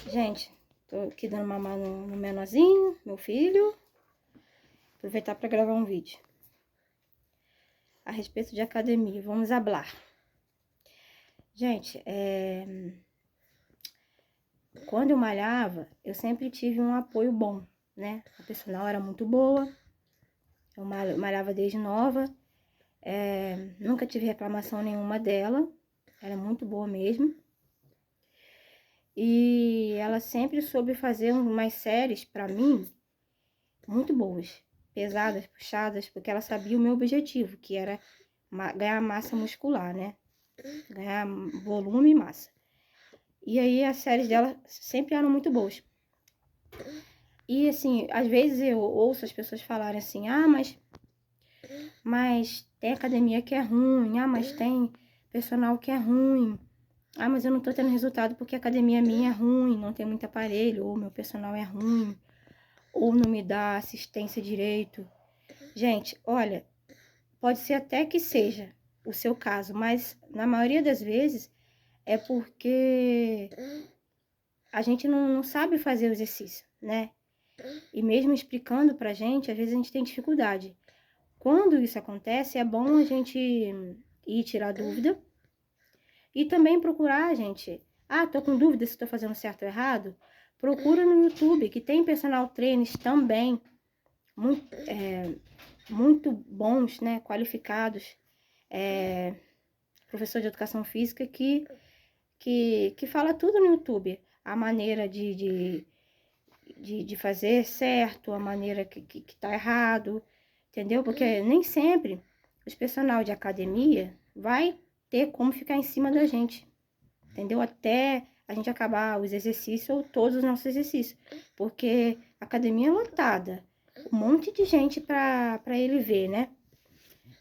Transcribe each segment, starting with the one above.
Gente, tô aqui dando mamar no menorzinho, meu filho. Aproveitar para gravar um vídeo a respeito de academia. Vamos hablar. Gente, quando eu malhava, eu sempre tive um apoio bom, né? A personal era muito boa. Eu malhava desde nova. Nunca tive reclamação nenhuma dela. Ela é muito boa mesmo. E ela sempre soube fazer umas séries, pra mim, muito boas. Pesadas, puxadas, porque ela sabia o meu objetivo, que era ganhar massa muscular, né? Ganhar volume e massa. E aí as séries dela sempre eram muito boas. E assim, às vezes eu ouço as pessoas falarem assim, mas tem academia que é ruim, mas tem personal que é ruim. Mas eu não tô tendo resultado porque a academia minha é ruim, não tem muito aparelho, ou meu personal é ruim, ou não me dá assistência direito. Gente, olha, pode ser até que seja o seu caso, mas na maioria das vezes é porque a gente não sabe fazer o exercício, né? E mesmo explicando pra gente, às vezes a gente tem dificuldade. Quando isso acontece, é bom a gente ir tirar dúvida e também procurar, gente. Tô com dúvida se estou fazendo certo ou errado? Procura no YouTube, que tem personal trainers também, muito bons, né? Qualificados, professor de educação física, que fala tudo no YouTube. A maneira de fazer certo, a maneira que tá errado, entendeu? Porque nem sempre os personal de academia vai ter como ficar em cima da gente, entendeu? Até a gente acabar os exercícios ou todos os nossos exercícios, porque a academia é lotada, um monte de gente para ele ver, né?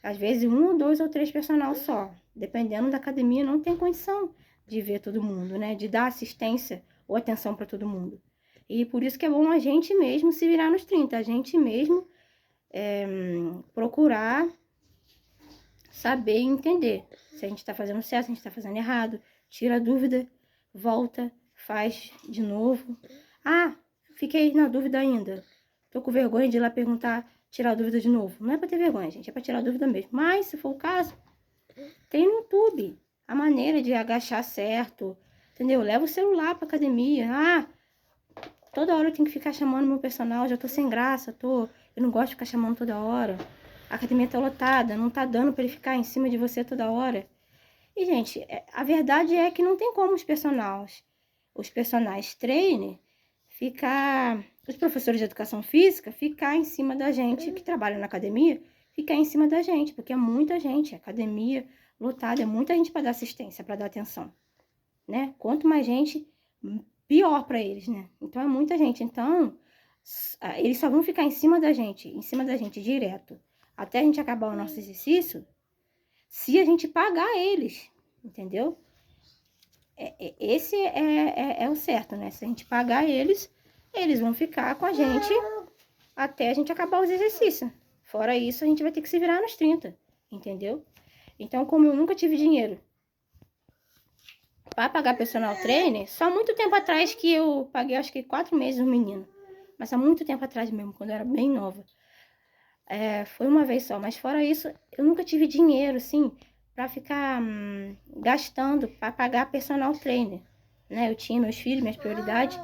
Às vezes 1, 2 ou 3 personal só, dependendo da academia, não tem condição de ver todo mundo, né? De dar assistência ou atenção para todo mundo. E por isso que é bom a gente mesmo se virar nos 30, a gente mesmo procurar saber e entender se a gente está fazendo certo, se a gente está fazendo errado, tira a dúvida, volta, faz de novo. Fiquei na dúvida ainda, tô com vergonha de ir lá perguntar, tirar a dúvida de novo. Não é para ter vergonha, gente, é para tirar a dúvida mesmo. Mas, se for o caso, tem no YouTube a maneira de agachar certo, entendeu? Leva o celular pra academia. Toda hora eu tenho que ficar chamando meu personal, já tô sem graça, eu não gosto de ficar chamando toda hora. A academia tá lotada, não tá dando pra ele ficar em cima de você toda hora. E, gente, a verdade é que não tem como os personagens trainer, os professores de educação física, ficar em cima da gente que trabalha na academia, ficar em cima da gente, porque é muita gente, academia lotada, é muita gente para dar assistência, para dar atenção, né? Quanto mais gente, pior para eles, né? Então é muita gente. Então, eles só vão ficar em cima da gente direto, até a gente acabar o nosso exercício, se a gente pagar eles, entendeu? Esse é o certo, né? Se a gente pagar eles, eles vão ficar com a gente até a gente acabar os exercícios. Fora isso, a gente vai ter que se virar nos 30, entendeu? Então, como eu nunca tive dinheiro para pagar personal trainer, só muito tempo atrás que eu paguei, acho que 4 meses um menino. Mas há muito tempo atrás mesmo, quando eu era bem nova. Foi uma vez só, mas fora isso, eu nunca tive dinheiro, assim, para ficar gastando para pagar personal trainer, né? Eu tinha meus filhos, minhas prioridades.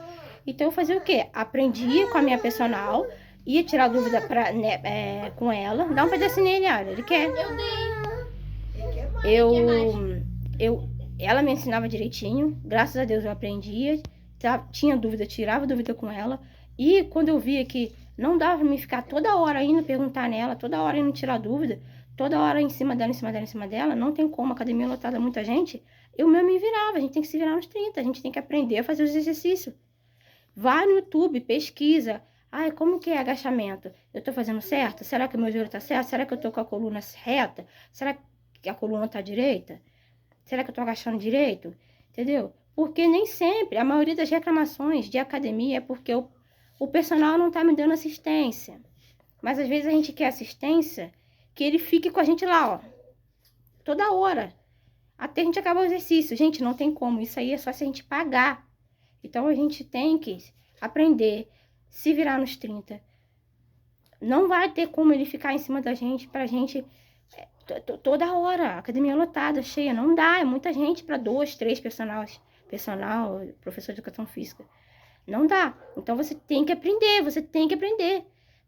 Então eu fazia o quê? Aprendia com a minha personal, ia tirar dúvida com ela. Dá um pedacinho nele, olha, ele quer. Ela me ensinava direitinho, graças a Deus eu aprendia, tinha dúvida, tirava dúvida com ela. E quando eu via que não dava pra me ficar toda hora indo perguntar nela, toda hora indo tirar dúvida, toda hora em cima dela, em cima dela, em cima dela, não tem como, academia lotada, muita gente, eu mesmo me virava, a gente tem que se virar nos 30, a gente tem que aprender a fazer os exercícios. Vai no YouTube, pesquisa, como que é agachamento? Eu tô fazendo certo? Será que o meu joelho tá certo? Será que eu tô com a coluna reta? Será que a coluna tá direita? Será que eu tô agachando direito? Entendeu? Porque nem sempre, a maioria das reclamações de academia é porque o personal não tá me dando assistência. Mas às vezes a gente quer assistência que ele fique com a gente lá, ó, toda hora. até a gente acabar o exercício. Gente, não tem como. Isso aí é só se a gente pagar. Então, a gente tem que aprender, se virar nos 30. Não vai ter como ele ficar em cima da gente, pra gente, toda hora. Academia lotada, cheia. Não dá, é muita gente para 2, 3 personal, professor de educação física. Não dá. Então, você tem que aprender,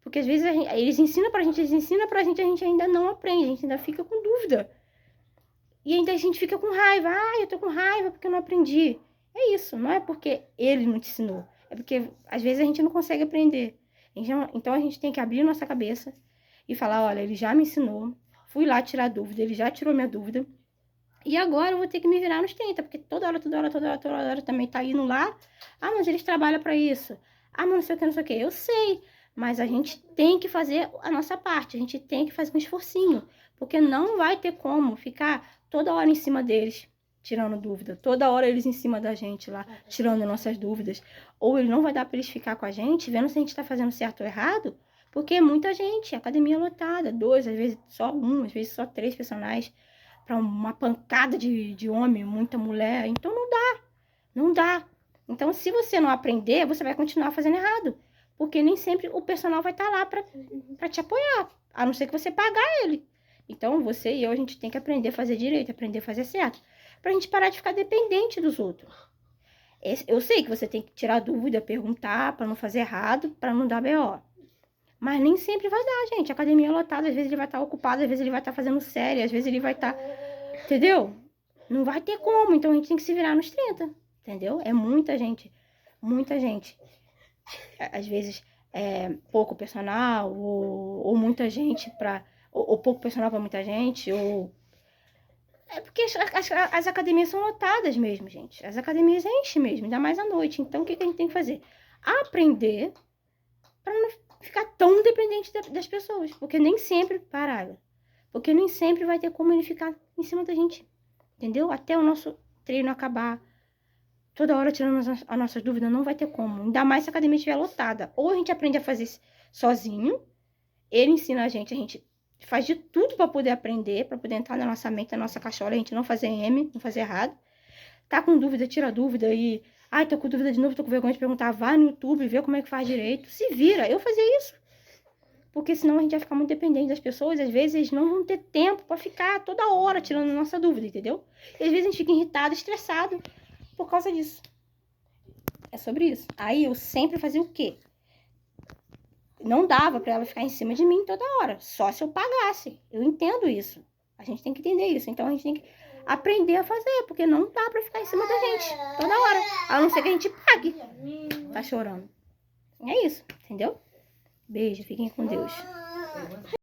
Porque, às vezes, eles ensinam pra gente, a gente ainda não aprende, a gente ainda fica com dúvida. E ainda a gente fica com raiva. Ah, eu tô com raiva porque eu não aprendi. É isso, não é porque ele não te ensinou. É porque, às vezes, a gente não consegue aprender. Então, a gente tem que abrir nossa cabeça e falar, olha, ele já me ensinou, fui lá tirar dúvida, ele já tirou minha dúvida, e agora eu vou ter que me virar nos 30, porque toda hora também tá indo lá. Ah, mas eles trabalham pra isso. Ah, mas não sei o que. Eu sei, mas a gente tem que fazer a nossa parte, a gente tem que fazer um esforcinho, porque não vai ter como ficar toda hora em cima deles, tirando dúvida, toda hora eles em cima da gente lá, tirando nossas dúvidas. Ou ele não vai dar para eles ficar com a gente, vendo se a gente está fazendo certo ou errado, porque muita gente, academia lotada, 2, às vezes só 1, às vezes só 3 personagens, para uma pancada de homem, muita mulher. Então não dá. Então, se você não aprender, você vai continuar fazendo errado, porque nem sempre o personal vai estar lá para te apoiar, a não ser que você pagar ele. Então, você e eu, a gente tem que aprender a fazer direito, aprender a fazer certo, pra gente parar de ficar dependente dos outros. Eu sei que você tem que tirar dúvida, perguntar, pra não fazer errado, pra não dar BO. Mas nem sempre vai dar, gente. A academia é lotada, às vezes ele vai estar ocupado, às vezes ele vai estar fazendo série, às vezes ele vai estar... Entendeu? Não vai ter como, então a gente tem que se virar nos 30, entendeu? É muita gente, muita gente. Às vezes pouco personal, ou muita gente para... Ou pouco personal para muita gente, ou... É porque as academias são lotadas mesmo, gente. As academias enchem mesmo, ainda mais à noite. Então, o que a gente tem que fazer? Aprender para não ficar tão dependente das pessoas. Porque nem sempre, porque nem sempre vai ter como ele ficar em cima da gente. Entendeu? Até o nosso treino acabar, toda hora tirando as nossas dúvidas, não vai ter como. Ainda mais se a academia estiver lotada. Ou a gente aprende a fazer sozinho, ele ensina a gente faz de tudo para poder aprender, para poder entrar na nossa mente, na nossa cachola, a gente não fazer não fazer errado. Tá com dúvida, tira dúvida e... Ai, tô com dúvida de novo, tô com vergonha de perguntar. Vai no YouTube, vê como é que faz direito. Se vira, eu fazia isso. Porque senão a gente vai ficar muito dependente das pessoas. Às vezes eles não vão ter tempo para ficar toda hora tirando a nossa dúvida, entendeu? E às vezes a gente fica irritado, estressado por causa disso. É sobre isso. Aí eu sempre fazia o quê? Não dava para ela ficar em cima de mim toda hora, só se eu pagasse. Eu entendo isso. A gente tem que entender isso. Então a gente tem que aprender a fazer, porque não dá para ficar em cima da gente toda hora, a não ser que a gente pague. Tá chorando. É isso, entendeu? Beijo, fiquem com Deus.